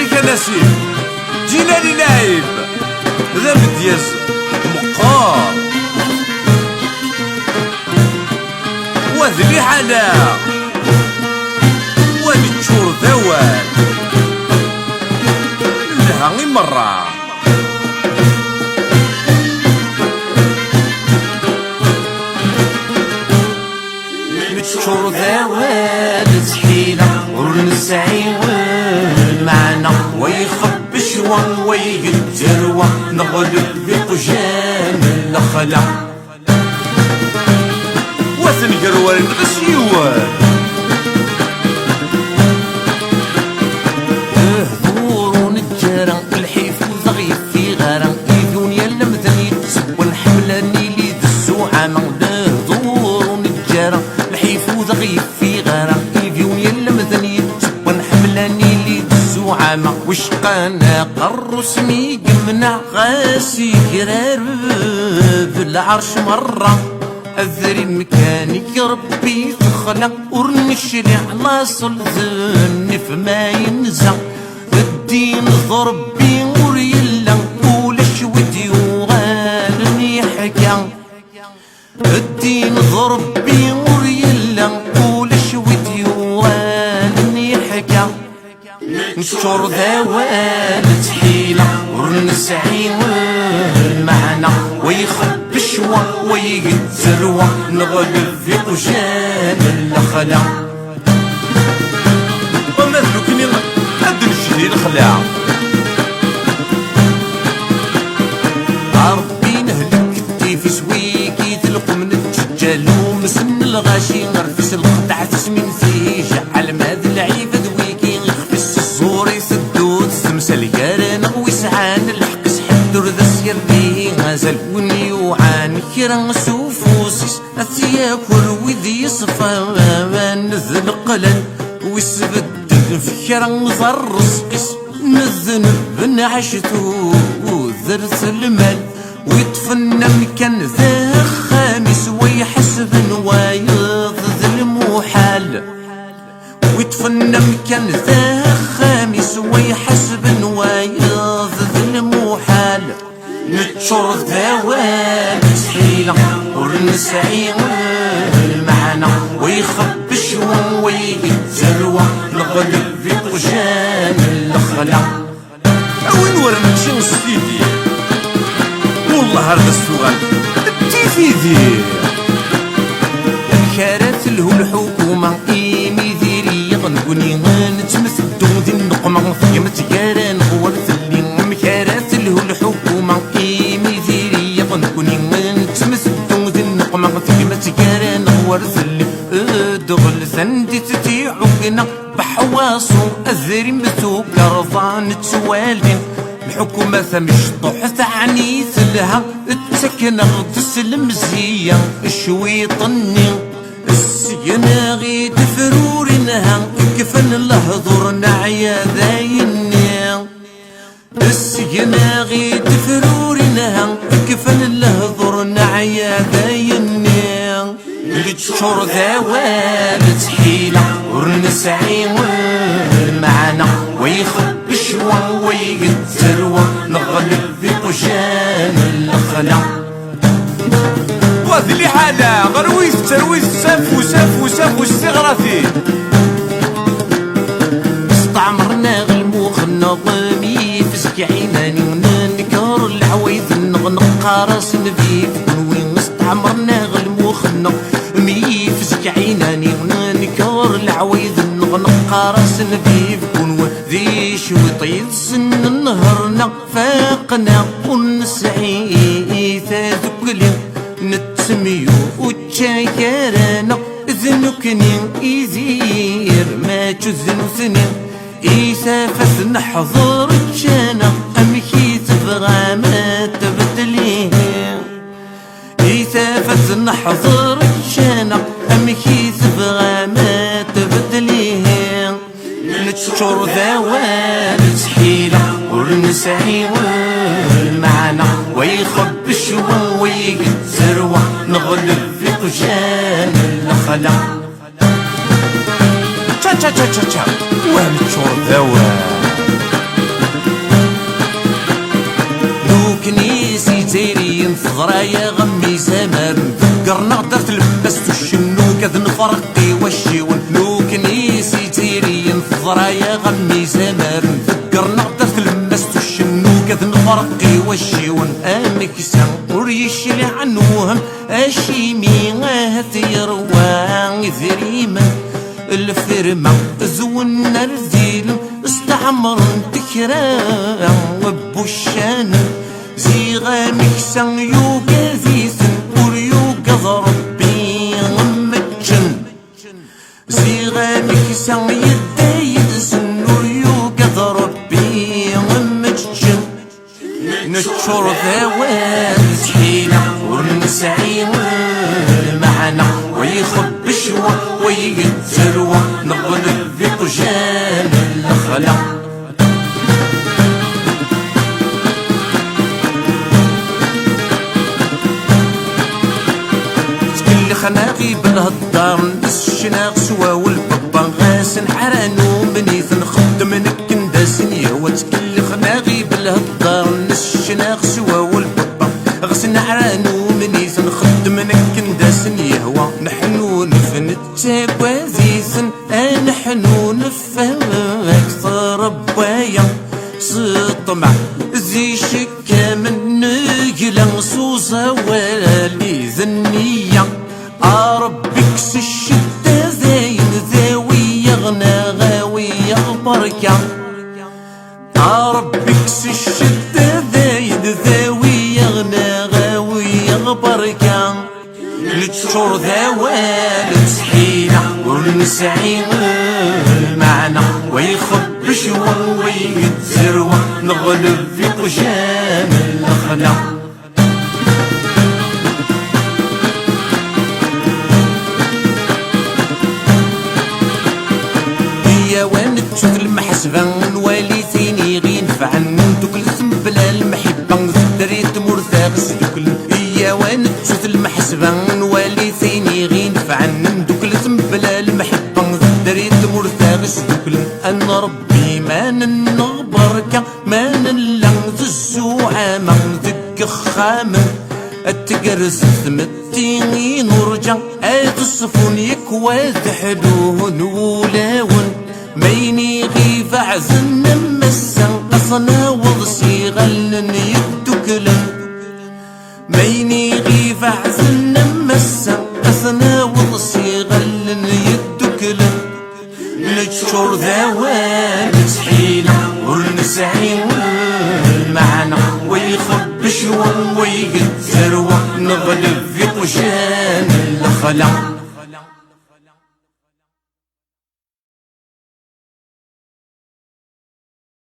غريك نسيم جيلاني لاعب ذا مدياز مقار وذبي حلا ونتشور ذوال لها مرة نتشور ذوال تحيلة ورنسعي معنا ويخب شوان ويقدر ونغلب بقجان الخلا وثنقر ورنغسيوان هدور نجارة الحيف وزغيف في غارة دنيا لمثني تسوى حملاني لي دسو عام هدور نجارة الحيف وزغيف في غارة دنيا لمثني تسوى حملاني لي دسو عام وشقانا قرص مي قمنا غاسي قرار بالعرش مرة أذري مكانك ربي تخلق ورنشري على صلذن فما ينزع الدين ضربي وريلا ولش ودي وغالني حكا الدين ضربي وريلا ولش ودي وغالني حكا نشر ذوال تحيلة ورنسعي المعنى ويخب شوا ويقتلوا نغلب في قجان الخلا ومثلو كني قد نشري الخلا ربي نهلك في سويكي تلقوا من الدجال ومسن الغاشي نرفس القطع تسمين فيه جعل ماذ العيب ذويكي يخفس الزور يسدو تسمسل كارن ويسعان الحق سحدر ذا السير بيه غازل ونيوعان كيران سوفوسيس أثياكل وذي صفان نذن قلن ويسبدل في كيران ضرسقس نذنب نعشتو وذرث المال ويتفنى مكان ذا خامس ويحسب نوايض ذا المحال ويتفنى مكان ذا خامس ويحسب نوايض ذا المحال نتشر ذوال تحيلة ورنسعي المعنى ويخب شوان ويقتلوا نغلب في قجان الخلا وين ورا نمشي نصفيدي والله هذا السؤال تيفيدي كارث له الحكومة إيمي ذيري غنقولي نتمثل ذي النقمة يمت كاران غورث اللي مكارث له الحكومة إيمي ذيري غنقولي نتمثل ذي النقمة يمت كاران غورث اللي دغل سندي تتيعوكنا بحواسو أذري مثو كرضان توالين الحكومة مشطوح ثعني لها تسكن غدس المزية الشويطني السينا غيد فرورنها كفن الهضر نعيا ذايني السينا غيد فرورنها كفن الهضر نعيا ذايني نتشور ذوال تحيلة ورنسعي المعنى ويخب شوا ويقتلوا نغلب في قجان الخلا وذلي حالة غرويس ترويس ساف وساف وساف واستغرافي استعمرنا غلموخ النظامي فسك عيناني وننكر العويذ نغنق قارس نبيب وين استعمرنا غلموخ النظامي فسك عيناني وننكر العويذ نغنق قارس نبيب ذي شوطي سن النهرنا فاقنا ونسعي ذكلي نتسميو وتشاكرنا ذنكني يزير ما تزنو سنين إيسافة نحضر تشانا أمكي تبغى ما تبدليه إيسافة نحضر تشانا أمكي تبغى ما تبدليه نتشر ذوال تحيلة ورنسعي المعنى ويخب شوا ويقتر نغلب في قجان الخلا تشا تشا تشا تشا ونتشر ذوال ضرايا غمي زمان ذكرنا درت لبست وشنو كذ نفرقي وشيون لو كنيسي تيرين ضرايا غمي زمان ذكرنا درت لبست وشنو كذ نفرقي وشيون امك سان وريش لي عنوهم اشي ميغات يروان ذريما الفرما زونا الزيل استعمر تكرا وبوشان زيغا مكسن يوكا زيسن وريوكا ضربي غمتشن زيغا مكسن يدايدسن وريوكا ضربي غمتشن نتشور ذوان تحينا ونسعي معنا ويخب شوى ويتزروى نغلب في طجان الخلا تكلي خناقي بالهضار ندس الشناق سوا والبابا غاسن حرانو منيث نخدم نكنداسن يهوى تكلي خناقي بالهضار ندس الشناق سوا والبابا غاسن حرانو منيث نخدم نكنداسن يهوى نحنو نفن التاكوازيسن نحنو نفهم اكثر بوايا سطمع زي شكا من نقلا صوصة والي ذنية ربك الشدة زين ذاوية غنا غاوية بركة ربك الشدة زين ذاوية غنا غاوية بركة نتشور ذوال تحينا ونسعي معنا ويخب شوى ويتزروى نغلب في طجان الخلا يا وين تشوف المحسبة نوالي ثيني غينفعن دوك الاسم بلا المحبة دريت مرتاغس دوك يا وين تشوف المحسبة نوالي ثيني غينفعن دوك الاسم بلا المحبة دريت مرتاغس دوك أن ربي ما نغبرك ما نلغز الزوعة ما ذك خامن التقرس ثمتيني نرجع الصفون يكوى ذحلون ولاون ميني غيف عزن مسا قصنا وضسي غلن يدكلن ميني غيف عزن مسا قصنا وضسي غلن يدكلن نتشور ذوان تحينا ونسعي معنا ويخب شوى ويتزروى نغلب في طجان الخلا